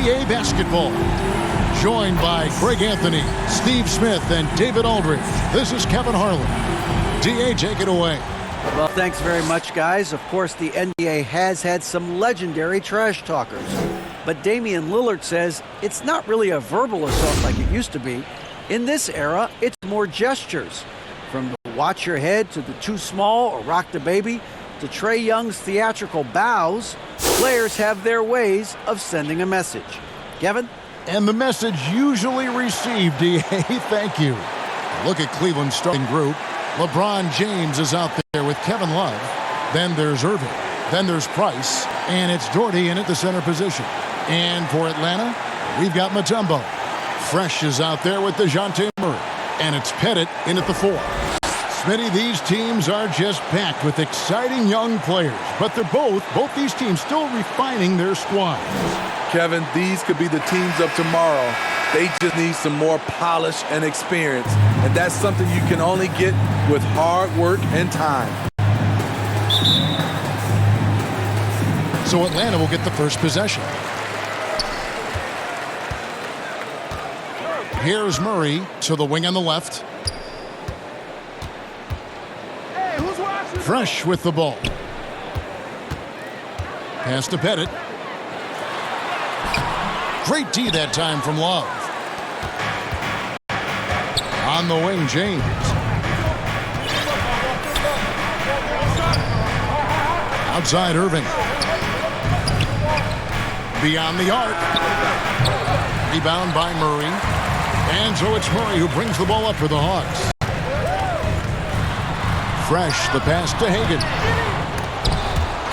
NBA basketball. Joined by Greg Anthony, Steve Smith, and David Aldridge. This is Kevin Harlan. DA, take it away. Well, thanks very much, guys. Of course, the NBA has had some legendary trash talkers. But Damian Lillard says it's not really a verbal assault like it used to be. In this era, it's more gestures. From the watch your head to the too small or rock the baby to Trae Young's theatrical bows, players have their ways of sending a message. Kevin? And the message usually received, DA, thank you. Look at Cleveland's starting group. LeBron James is out there with Kevin Love. Then there's Irving. Then there's Price. And it's Doherty in at the center position. And for Atlanta, we've got Mutombo. Fresh is out there with DeJounte Murray. And it's Pettit in at the 4. Smitty, these teams are just packed with exciting young players. But they're both these teams still refining their squads. Kevin, these could be the teams of tomorrow. They just need some more polish and experience. And that's something you can only get with hard work and time. So Atlanta will get the first possession. Here's Murray to the wing on the left. Fresh with the ball. Pass to Pettit. Great D that time from Love. On the wing, James. Outside, Irving. Beyond the arc. Rebound by Murray. And so it's Murray who brings the ball up for the Hawks. Fresh, the pass to Hagan.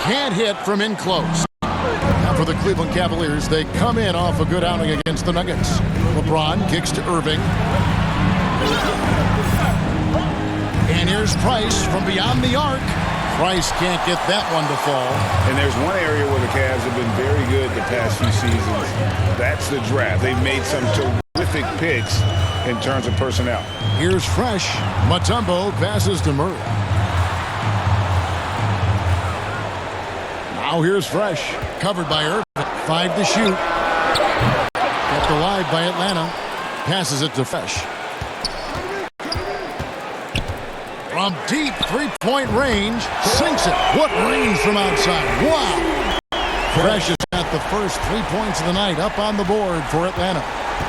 Can't hit from in close. Now for the Cleveland Cavaliers, they come in off a good outing against the Nuggets. LeBron kicks to Irving. And here's Price from beyond the arc. Price can't get that one to fall. And there's one area where the Cavs have been very good the past few seasons. That's the draft. They've made some terrific picks in terms of personnel. Here's Fresh. Mutombo passes to Murray. Now here's Fresh. Covered by Irving. 5 to shoot. Kept alive by Atlanta. Passes it to Fresh. From deep three-point range. Sinks it. What range from outside. Wow. Fresh has got the first 3 points of the night up on the board for Atlanta.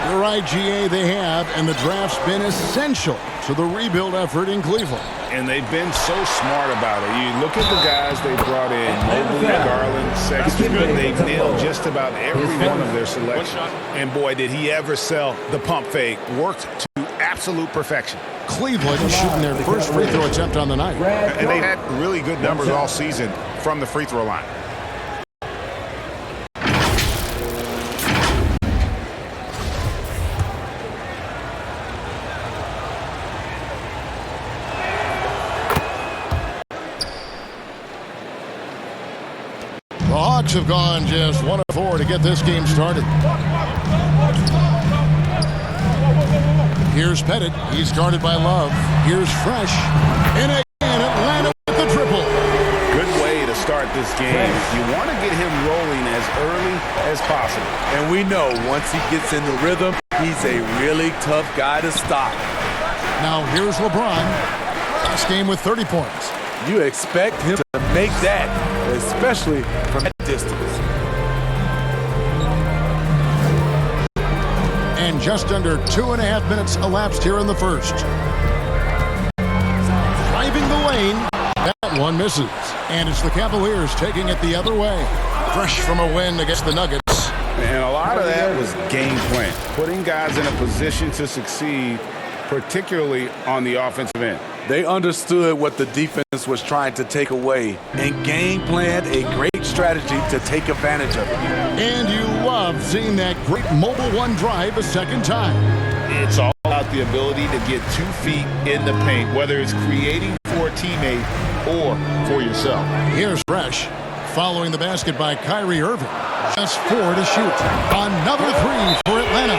You're right, GA, they have, and the draft's been essential to the rebuild effort in Cleveland. And they've been so smart about it. You look at the guys they brought in, Mobley, Garland, Sexton. They've nailed just about every one of their selections. And boy, did he ever sell the pump fake. Worked to absolute perfection. Cleveland shooting their first free throw attempt on the night. And they've had really good numbers all season from the free throw line. The Hawks have gone just 1 of 4 to get this game started. Here's Pettit. He's guarded by Love. Here's Fresh. And again, Atlanta with the triple. Good way to start this game. You want to get him rolling as early as possible. And we know once he gets in the rhythm, he's a really tough guy to stop. Now here's LeBron. Last game with 30 points. You expect him to make that, especially from that distance. And just under 2.5 minutes elapsed here in the first. Driving the lane. That one misses. And it's the Cavaliers taking it the other way. Fresh from a win against the Nuggets. And a lot of that was game plan. Putting guys in a position to succeed, particularly on the offensive end. They understood what the defense was trying to take away and game planned a great strategy to take advantage of it. And you love seeing that great mobile one drive a second time. It's all about the ability to get 2 feet in the paint, whether it's creating for a teammate or for yourself. Here's Fresh, following the basket by Kyrie Irving. Just 4 to shoot. Another 3 for Atlanta.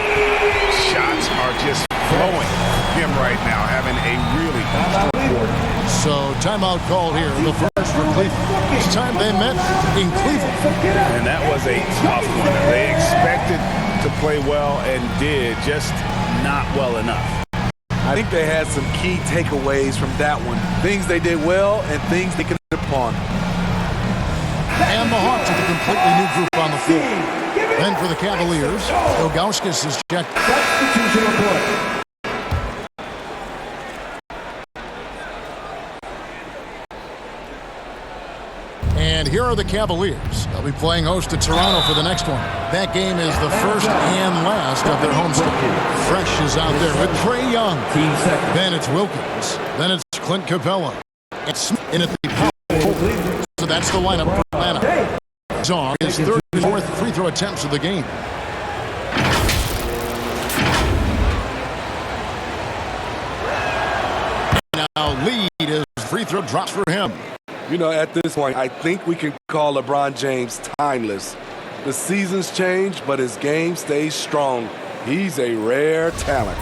Shots are just flowing. Him right now having a really good quarter. So timeout called here. The first for Cleveland. This time they met in Cleveland. And that was a tough one. They expected to play well and did, just not well enough. I think they had some key takeaways from that one. Things they did well and things they could upon. And the Hawks with a completely new group on the field. Then for the Cavaliers, Ilgauskas is checked. And here are the Cavaliers. They'll be playing host to Toronto for the next one. That game is the first and last of their homestand. Fresh is out there with Trae Young. Then it's Wilkins. Then it's Clint Capella. It's in at the power forward. So that's the lineup for Atlanta. On his third and fourth free throw attempts of the game. Now lead as free throw drops for him. You know, at this point, I think we can call LeBron James timeless. The seasons change, but his game stays strong. He's a rare talent.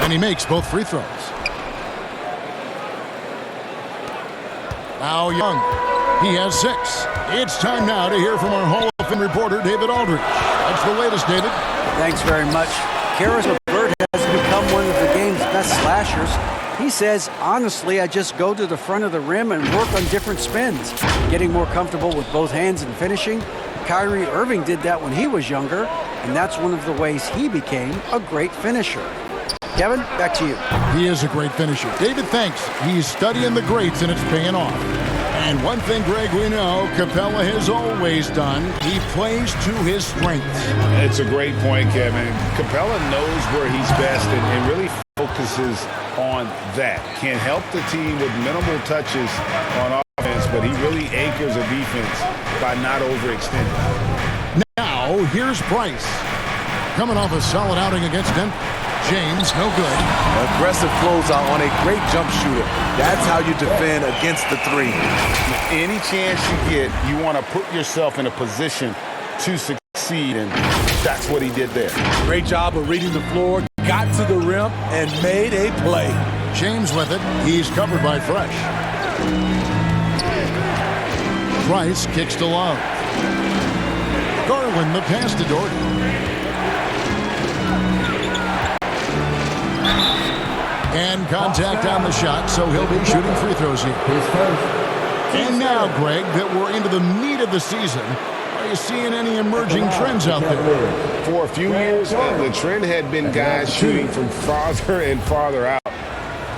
And he makes both free throws. Now Young, he has 6. It's time now to hear from our Hall of Fame reporter, David Aldridge. That's the latest, David. Thanks very much. Karis LeVert has become one of the game's best slashers. He says, honestly, I just go to the front of the rim and work on different spins, getting more comfortable with both hands and finishing. Kyrie Irving did that when he was younger, and that's one of the ways he became a great finisher. Kevin, back to you. He is a great finisher. David, thanks. He's studying the greats, and it's paying off. And one thing, Greg, we know Capella has always done. He plays to his strengths. It's a great point, Kevin. Capella knows where he's best and really focuses on that. Can help the team with minimal touches on offense, but he really anchors a defense by not overextending. Now, here's Price. Coming off a solid outing against Denver. James, no good. Aggressive closeout on a great jump shooter. That's how you defend against the three. Any chance you get, you want to put yourself in a position to succeed, and that's what he did there. Great job of reading the floor, got to the rim, and made a play. James with it. He's covered by Fresh. Price kicks to Love. Garland the pass to Doherty. And contact on the shot, so he'll be shooting free throws here. And now, Greg, that we're into the meat of the season, are you seeing any emerging trends out there? For a few years, the trend had been guys shooting from farther and farther out.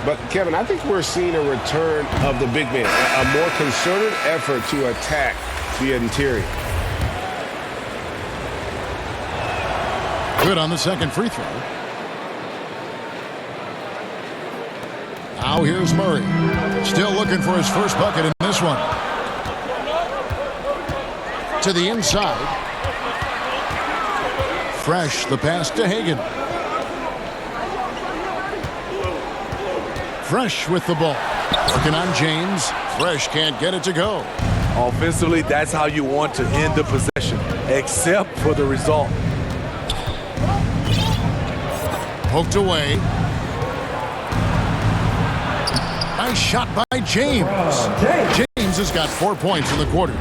But, Kevin, I think we're seeing a return of the big man, a more concerted effort to attack the interior. Good on the second free throw. Now here's Murray. Still looking for his first bucket in this one. To the inside. Fresh, the pass to Hagan. Fresh with the ball. Working on James. Fresh can't get it to go. Offensively, that's how you want to end the possession, except for the result. Poked away. Nice shot by James. James has got 4 points in the quarter.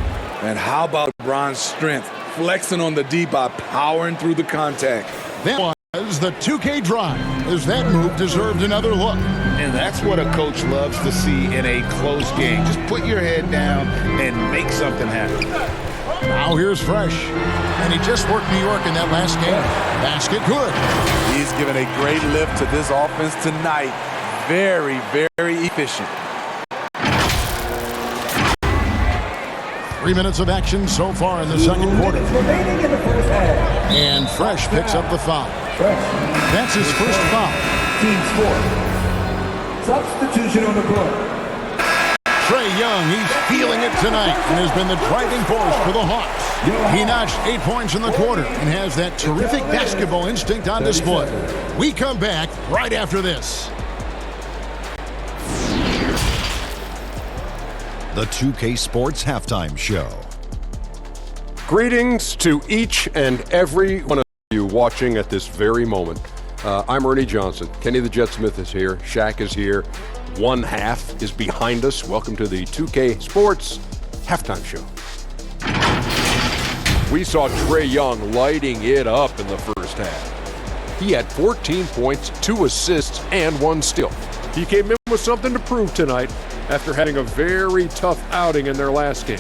And how about LeBron's strength, flexing on the D by powering through the contact. That was the 2K drive, as that move deserved another look. And that's what a coach loves to see in a close game. Just put your head down and make something happen. Now here's Fresh. And he just worked New York in that last game. Basket good. He's given a great lift to this offense tonight. Very, very efficient. 3 minutes of action so far in the second quarter. And Fresh picks up the foul. That's his first foul. Team's fourth. Substitution on the court. Trae Young, he's feeling it tonight and has been the driving force for the Hawks. He notched 8 points in the quarter and has that terrific basketball instinct on display. We come back right after this. The 2K Sports Halftime Show. Greetings to each and every one of you watching at this very moment. I'm Ernie Johnson. Kenny the Jet Smith is here. Shaq is here. One half is behind us. Welcome to the 2K Sports Halftime Show. We saw Trae Young lighting it up in the first half. He had 14 points, 2 assists, and 1 steal. He came in with something to prove tonight after having a very tough outing in their last game.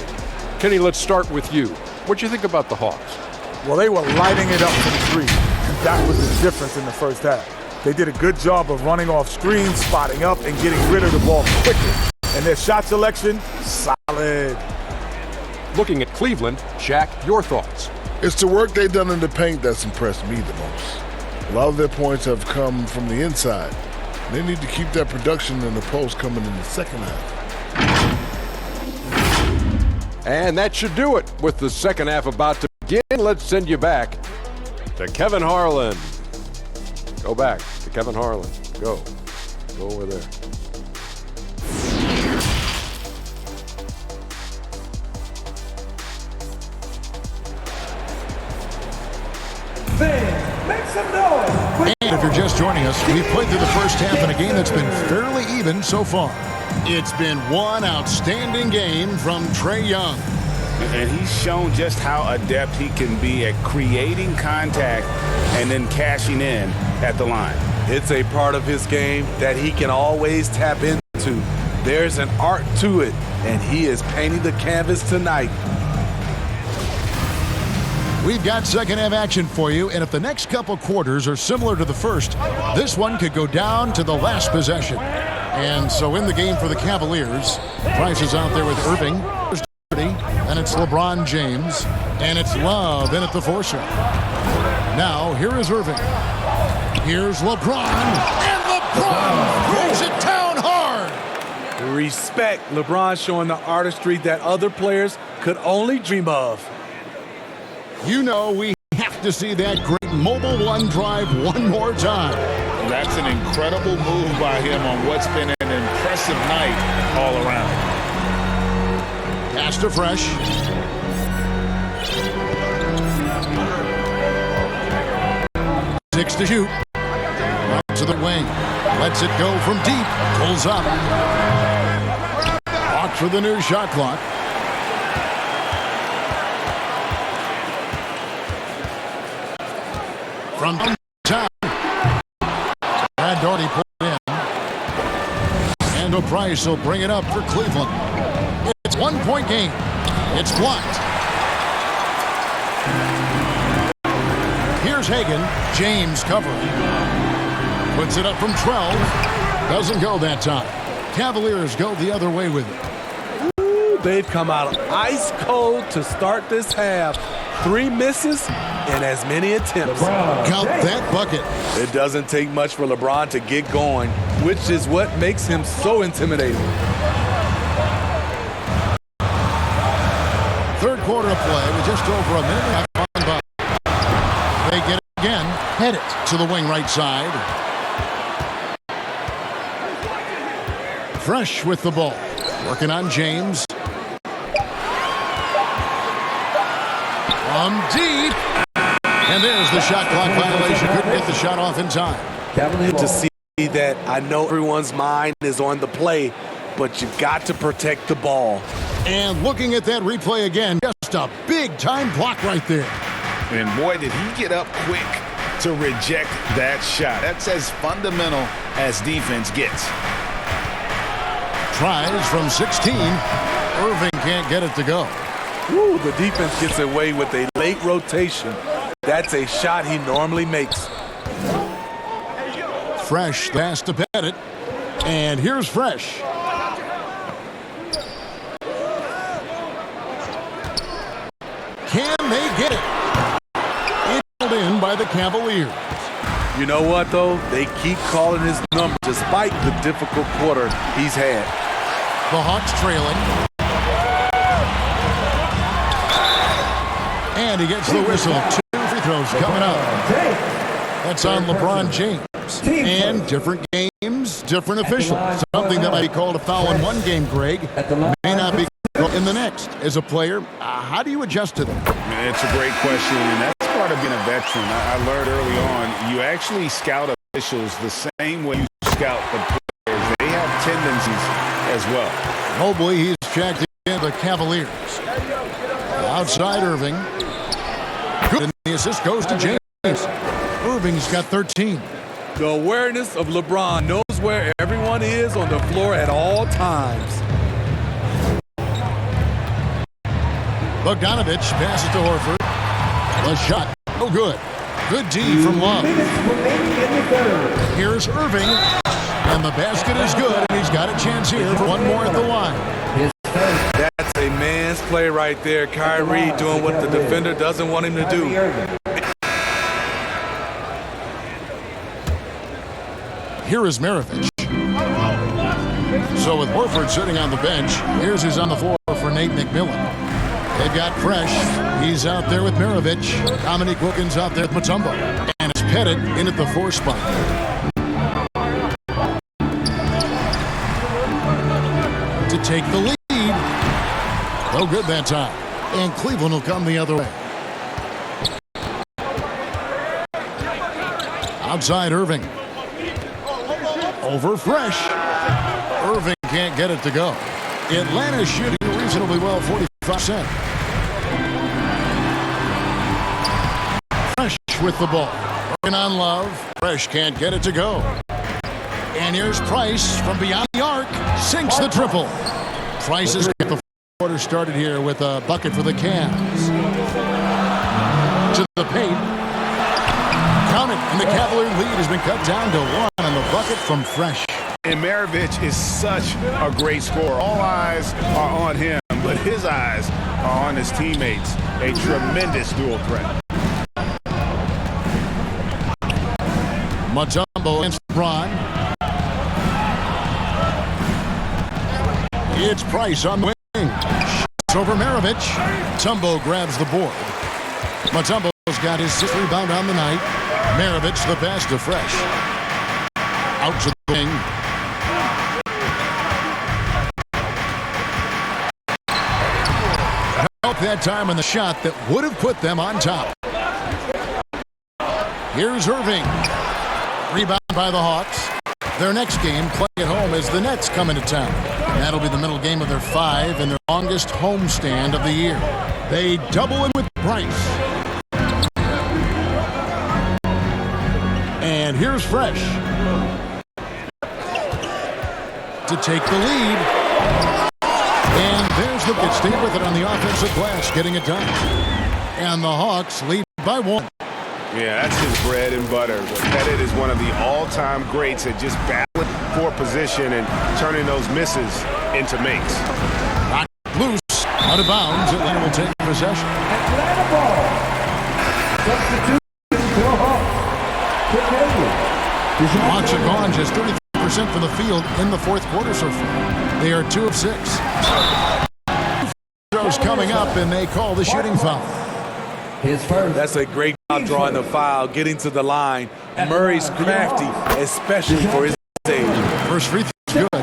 Kenny, let's start with you. What'd you think about the Hawks? Well, they were lighting it up from three. And that was the difference in the first half. They did a good job of running off screens, spotting up, and getting rid of the ball quickly. And their shot selection, solid. Looking at Cleveland, Shaq, your thoughts? It's the work they've done in the paint that's impressed me the most. A lot of their points have come from the inside. They need to keep that production in the post coming in the second half. And that should do it. With the second half about to begin, let's send you back to Kevin Harlan. Go back to Kevin Harlan. Go over there. Make some noise. And if you're just joining us, we've played through the first half in a game that's been fairly even so far. It's been one outstanding game from Trae Young. And he's shown just how adept he can be at creating contact and then cashing in at the line. It's a part of his game that he can always tap into. There's an art to it, and he is painting the canvas tonight. We've got second half action for you, and if the next couple quarters are similar to the first, this one could go down to the last possession. And so in the game for the Cavaliers, Price is out there with Irving, and it's LeBron James, and it's Love in at the forcer. Now, here is Irving. Here's LeBron, and LeBron brings it down hard. Respect. LeBron showing the artistry that other players could only dream of. You know we have to see that great mobile one drive one more time. That's an incredible move by him on what's been an impressive night all around. Pass to Fresh. Six to shoot. Out to the wing. Lets it go from deep. Pulls up. Walks for the new shot clock. From downtown. Brad Daugherty put it in. And O'Price will bring it up for Cleveland. It's 1 point game. It's blocked. Here's Hagan. James covering. Puts it up from 12. Doesn't go that time. Cavaliers go the other way with it. Ooh, they've come out ice cold to start this half. 3 misses and as many attempts. Count that bucket. It doesn't take much for LeBron to get going, which is what makes him so intimidating. Third quarter of play with just over a minute and a half on the clock. They get it again. Head it to the wing right side. Fresh with the ball. Working on James. From deep. And there's the shot clock violation. Couldn't get the shot off in time. To see that, I know everyone's mind is on the play, but you've got to protect the ball. And looking at that replay again, just a big-time block right there. And boy, did he get up quick to reject that shot. That's as fundamental as defense gets. Tries from 16. Irving can't get it to go. Woo, the defense gets away with a late rotation. That's a shot he normally makes. Fresh has to bet it. And here's Fresh. Can they get it? It's held in by the Cavaliers. You know what, though? They keep calling his number despite the difficult quarter he's had. The Hawks trailing. And he gets the whistle. 2 free throws coming up. That's on LeBron James. And different games, different officials. Something that might be called a foul in one game, Greg, may not be in the next. As a player, how do you adjust to that? It's a great question, and that's part of being a veteran. I learned early on, you actually scout a officials the same way you scout the players. They have tendencies as well. Mobley, he's checked in the Cavaliers. Outside Irving. Good. And the assist goes to James. Irving's got 13. The awareness of LeBron knows where everyone is on the floor at all times. Bogdanovich passes to Horford. The shot, no good. Good D from Love. Here's Irving. And the basket is good, and he's got a chance here for one more at the line. That's a man's play right there. Kyrie doing what the defender doesn't want him to do. Here is Maravich. So with Horford sitting on the bench, here's who's on the floor for Nate McMillan. They've got Fresh. He's out there with Maravich. Dominique Wilkins out there with Mutombo. And it's Pettit in at the 4 spot. To take the lead. No good that time. And Cleveland will come the other way. Outside Irving. Over Fresh. Irving can't get it to go. Atlanta's shooting reasonably well, 45%. Fresh with the ball. Working on Love. Fresh can't get it to go. And here's Price from beyond the arc. Sinks the triple. Price has got the quarter started here with a bucket for the Cavs. To the paint. Count it. And the Cavalier lead has been cut down to 1 on the bucket from Fresh. And Maravich is such a great scorer. All eyes are on him, but his eyes are on his teammates. A tremendous dual threat. Mutombo against LeBron. It's Price on the wing. Shoots over Maravich. Mutombo grabs the board. Mutombo's got his 6th rebound on the night. Maravich the pass to Fresh. Out to the wing. Help that time on the shot that would have put them on top. Here's Irving. Rebound by the Hawks. Their next game, playing at home, is the Nets coming to town. That'll be the middle game of their 5 and their longest homestand of the year. They double in with Price. And here's Fresh. To take the lead. And there's the pitch. Stay with it on the offensive glass, getting it done. And the Hawks lead by 1. Yeah, that's his bread and butter. Pettit is one of the all-time greats at just battling for position and turning those misses into makes. Knocked loose, out of bounds. Atlanta will take possession. Atlanta ball. Substitution for Hawks. Hawks are gone just 33% from the field in the 4th quarter so far. They are 2 of 6. Throws coming up, and they call the shooting foul. His first. That's a great job drawing the foul, getting to the line. Murray's crafty, especially for his age. First free throw is good.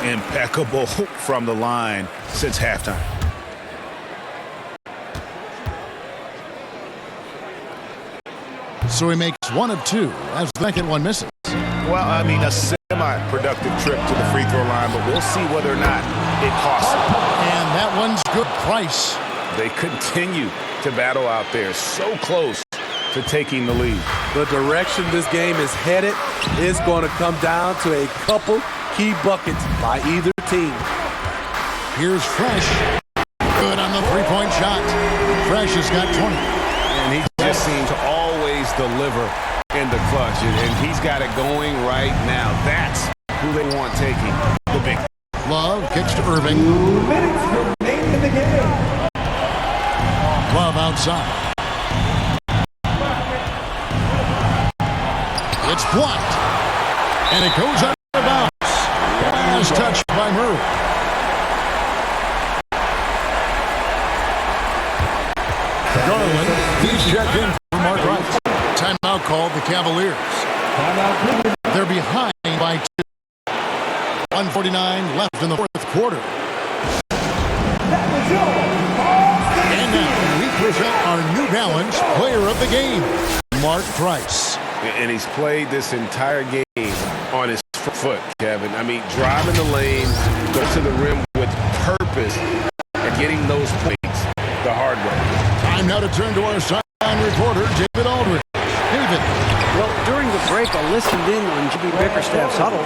Impeccable from the line since halftime. So he makes 1 of 2 as the second one misses. Well, I mean, a semi-productive trip to the free throw line, but we'll see whether or not it costs him. And that one's good. Price. They continue to battle out there, so close to taking the lead. The direction this game is headed is going to come down to a couple key buckets by either team. Here's Fresh. Good on the three-point shot. Fresh has got 20. And he just seems to always deliver in the clutch, and he's got it going right now. That's who they want taking the big. Love kicks to Irving. 2 minutes remain in the game. Love outside. It's blocked. And it goes out of bounds. Last touch by Murray. Garland, he's checked in for Mark Wright. Timeout called the Cavaliers. They're behind by 2. 1:49 left in the 4th quarter. And now we present our New Balance Player of the Game, Mark Price. And he's played this entire game on his foot, Kevin. I mean, driving the lane, go to the rim with purpose, and getting those points the hard way. Time now to turn to our sideline reporter, David Aldridge. David. Well, during the break, I listened in on Jimmy Bickerstaff's huddle.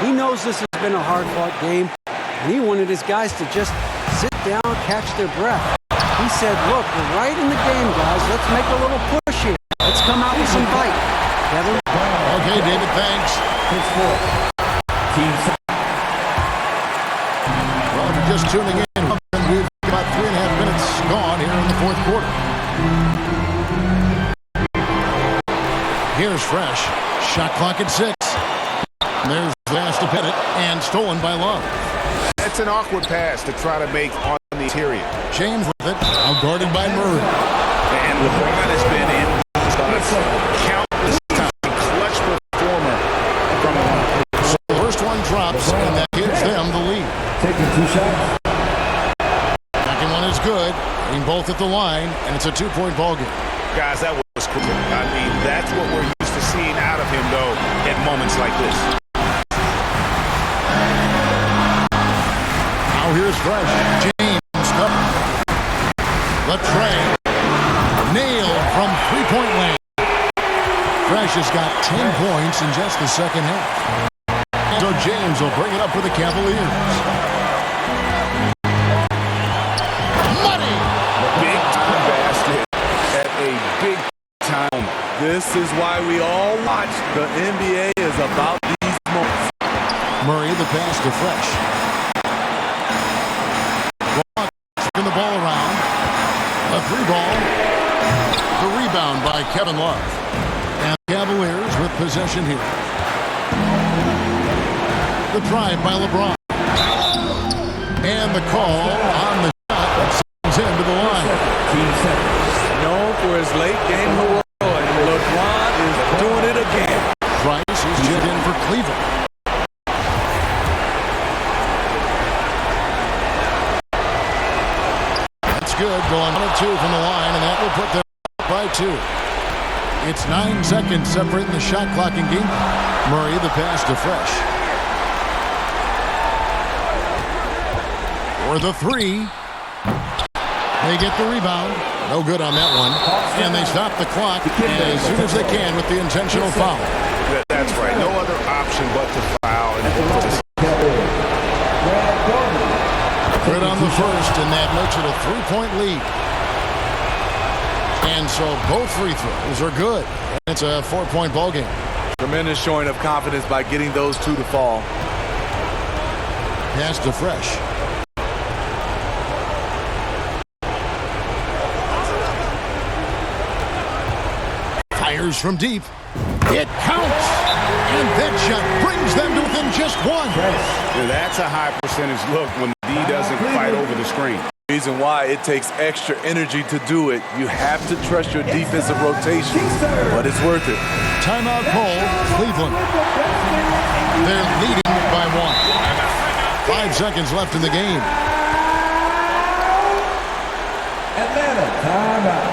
He knows this has been a hard-fought game, and he wanted his guys to just sit down, catch their breath. He said, look, we're right in the game, guys. Let's make a little push here. Let's come out with some bite. Kevin? Okay, David, thanks. Well, if you're just tuning in, we've got about 3.5 minutes gone here in the fourth quarter. Here's Fresh. Shot clock at 6. There's the pass to Pettit, and stolen by Love. That's an awkward pass to try to make on the interior. James with it, outguarded by Murray. And LeBron has been in countless times. Clutch performer from a So the first one drops, and that gives them the lead. Taking 2 shots. Second one is good. Hitting both at the line, and it's a 2-point ball game. guys, that was cool. I mean, that's what we're used to seeing out of him, though, at moments like this. Now here's Fresh. James up. Latrey. Nailed from three-point land. Fresh has got 10 points in just the second half. So James will bring it up for the Cavaliers. Money! Big time basket at a big time. This is why we all watch. The NBA is about these moments. Murray the pass to Fresh. Spin the ball around. A three ball. The rebound by Kevin Love. And Cavaliers with possession here. The drive by LeBron. And the call on the shot that sends him to the line. Known for his late game heroic, LeBron is doing it again. Price is jet in for Cleveland. That's good. Going 1 of 2 from the line, and that will put them up by 2. It's 9 seconds separating the shot clock and game. Murray the pass to Fresh. For the three. They get the rebound. No good on that one. And they stop the clock as soon as they can with the intentional foul. That's right. No other option but to foul. Good on the first, and that makes it a 3-point lead. And so both free throws are good. It's a 4-point ball game. Tremendous showing of confidence by getting those two to fall. Pass to Fresh. Fires from deep. It counts! And that shot brings them to within just 1. That's a high percentage look when the D doesn't fight over the screen. Reason why it takes extra energy to do it. You have to trust your defensive rotation, but it's worth it. Timeout call, Cleveland. They're leading by 1. 5 seconds left in the game. Atlanta, timeout.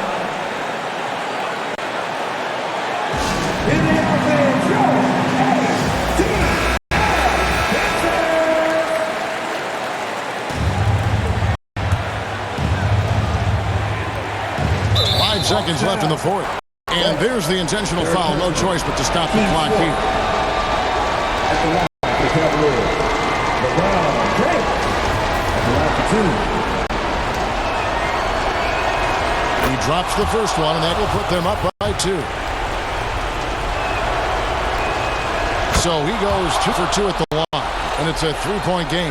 In the offense, Seconds left in the fourth. And there's the intentional foul. No choice but to stop the clock here. At the line, the Cavaliers. LeBron James. At the line for 2. He drops the first one, and that will put them up by 2. So he goes 2 for 2 at the line. And it's a 3-point game.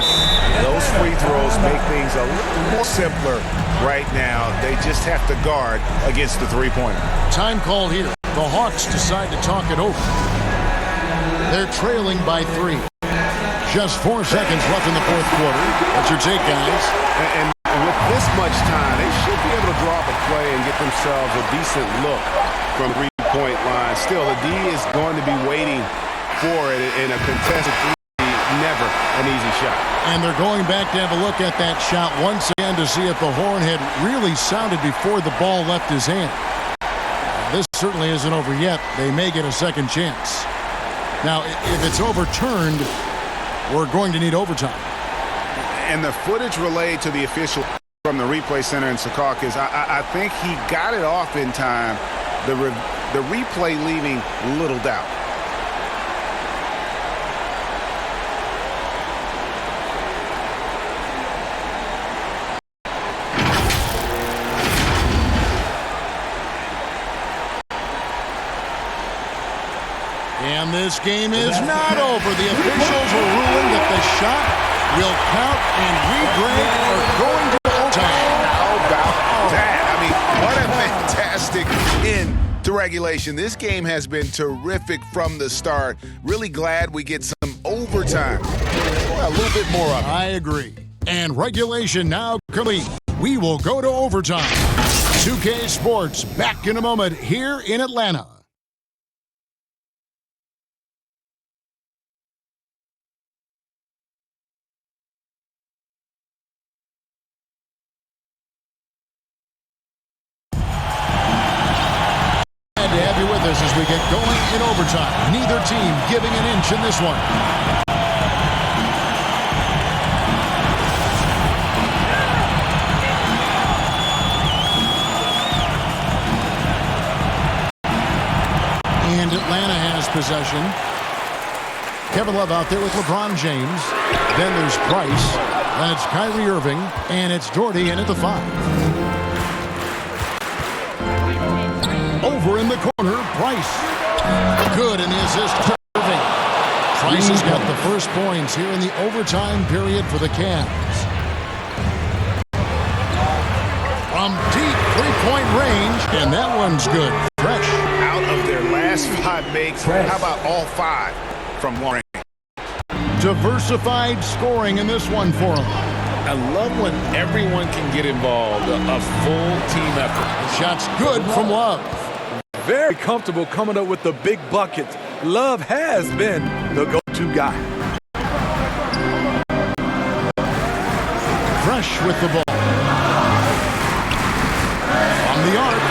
Those free throws make things a little more simpler right now. They just have to guard against the three-pointer. Time called here. The Hawks decide to talk it over. They're trailing by 3. Just 4 seconds left in the fourth quarter. What's your take, guys? And with this much time, they should be able to draw up a play and get themselves a decent look from the three-point line. Still, the D is going to be waiting for it in a contested three. Never an easy shot. And they're going back to have a look at that shot once again to see if the horn had really sounded before the ball left his hand. This certainly isn't over yet. They may get a second chance. Now, if it's overturned, we're going to need overtime. And the footage relayed to the official from the replay center in Secaucus, I think he got it off in time. The replay leaving little doubt. And this game is not over. The officials are ruling that the shot will count and re-break are going to overtime. How about that? I mean, what a fantastic end to regulation. This game has been terrific from the start. Really glad we get some overtime. Well, a little bit more of it. I agree. And regulation now complete. We will go to overtime. 2K Sports back in a moment here in Atlanta. To have you with us as we get going in overtime. Neither team giving an inch in this one. And Atlanta has possession. Kevin Love out there with LeBron James. Then there's Price. Then it's Kyrie Irving. And it's Doherty in at the 5. Over in the corner, Price. Good in the assist to Irving. Price has got the first points here in the overtime period for the Cavs. From deep three-point range, and that one's good. Fresh. Out of their last 5 makes, how about all 5 from one range? Diversified scoring in this one for him. I love when everyone can get involved, a full team effort. The shot's good from Love. Very comfortable coming up with the big buckets. Love has been the go-to guy. Fresh with the ball. From the arc.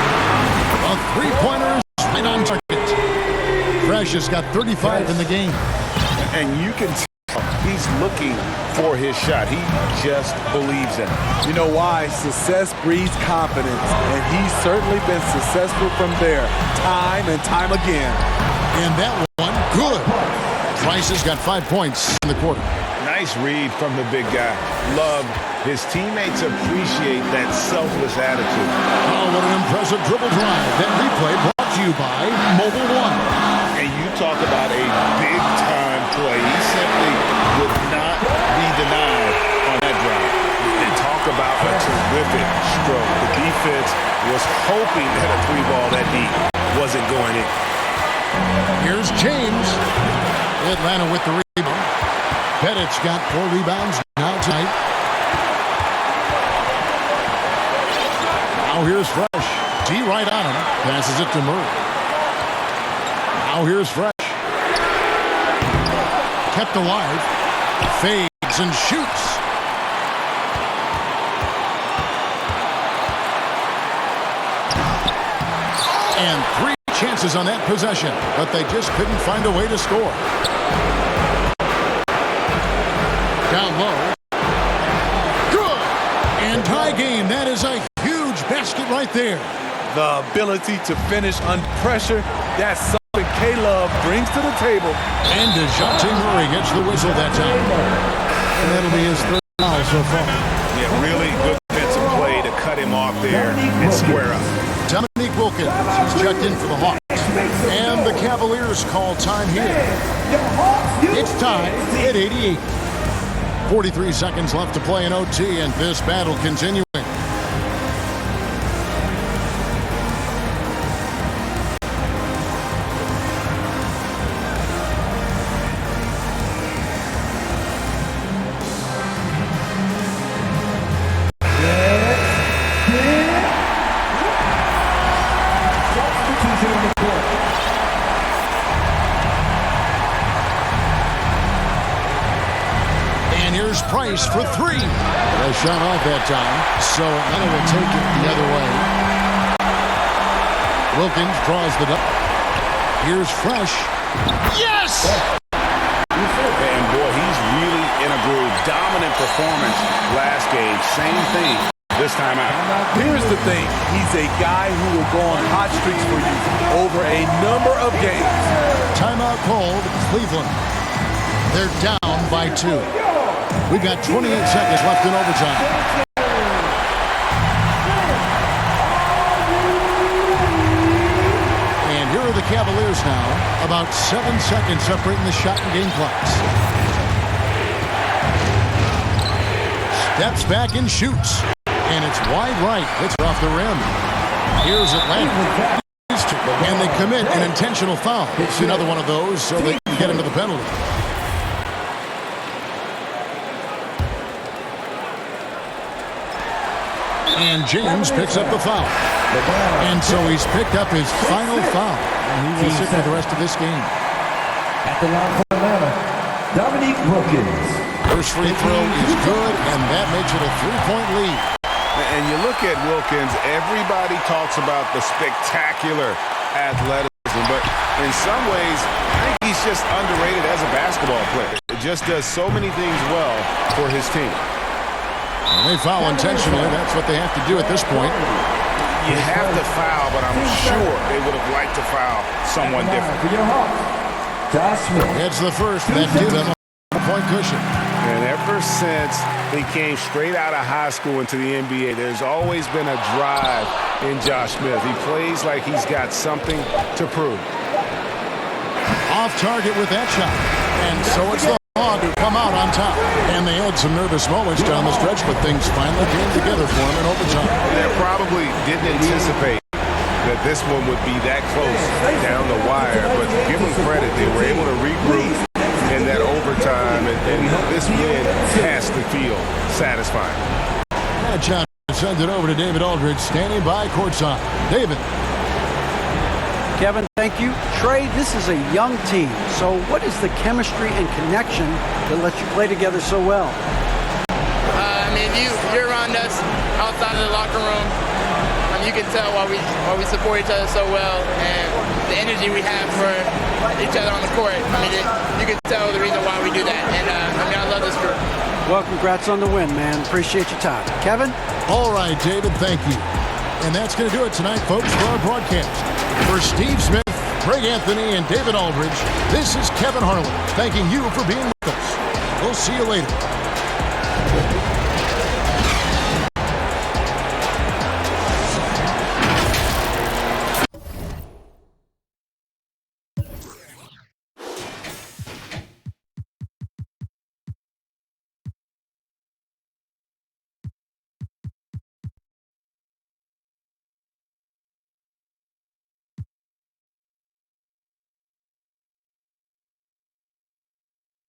A three-pointer is right on target. Fresh has got 35 in the game. And you can tell he's looking for his shot. He just believes in it. You know why? Success breeds confidence, and he's certainly been successful from there, time and time again. And that one, good. Price has got 5 points in the quarter. Nice read from the big guy. Love, his teammates appreciate that selfless attitude. Oh, what an impressive dribble drive. That replay brought to you by Mobile One. And you talk about a big-time play. He simply would not be denied on that drive. And talk about a terrific stroke. The defense was hoping that a 3-ball that deep wasn't going in. Here's James. Atlanta with the rebound. Pettit's got 4 rebounds now tonight. Now here's Fresh. D right on him. Passes it to Murray. Now here's Fresh. Kept alive. Fades and shoots. And 3 chances on that possession, but they just couldn't find a way to score. Down low. Good! And tie game. That is a huge basket right there. The ability to finish under pressure, that's something K-Love brings to the table. And DeJounte Murray gets the whistle that time. And that'll be his 3rd foul so far. Yeah, really good defensive play to cut him off there and square up. Dominique Wilkins is checked in for the Hawks. And the Cavaliers call time here. It's tied at 88. 43 seconds left to play in OT, and this battle continuing. Price for 3. A shot off that time, so Atlanta will take it the other way. Wilkins draws the duck. Here's Fresh. Yes! And boy, he's really in a groove. Dominant performance last game. Same thing this time out. Here's the thing. He's a guy who will go on hot streaks for you over a number of games. Timeout called Cleveland. They're down by 2. We've got 28 seconds left in overtime. And here are the Cavaliers now. About 7 seconds separating the shot and game clocks. Steps back and shoots. And it's wide right. It's off the rim. Here's Atlanta. And they commit an intentional foul. It's another one of those so they can get into the penalty. And James picks up the foul. And so he's picked up his final foul. And he will sit for the rest of this game. At the line for Atlanta, Dominique Wilkins. First free throw is good, and that makes it a 3-point lead. And you look at Wilkins, everybody talks about the spectacular athleticism, but in some ways, I think he's just underrated as a basketball player. He just does so many things well for his team. And they foul intentionally. That's what they have to do at this point. You have to foul, but I'm sure they would have liked to foul someone different. That's the first. That gives them a point cushion. And ever since he came straight out of high school into the NBA, there's always been a drive in Josh Smith. He plays like he's got something to prove. Off target with that shot. And so it's the Hawks who come out on top. And they had some nervous moments down the stretch, but things finally came together for them in overtime. They probably didn't anticipate that this one would be that close down the wire, but give them credit. They were able to regroup in that overtime, and this win has to feel satisfying. John sends it over to David Aldridge, standing by courtside. David. Kevin, thank you. Trey, this is a young team, so what is the chemistry and connection that lets you play together so well? I mean, you're around us outside of the locker room. You can tell why we support each other so well, and the energy we have for each other on the court. I mean, you can tell the reason why we do that, and I love this group. Well, congrats on the win, man. Appreciate your time. Kevin? All right, David, thank you. And that's going to do it tonight, folks, for our broadcast. For Steve Smith, Craig Anthony, and David Aldridge, this is Kevin Harlan thanking you for being with us. We'll see you later.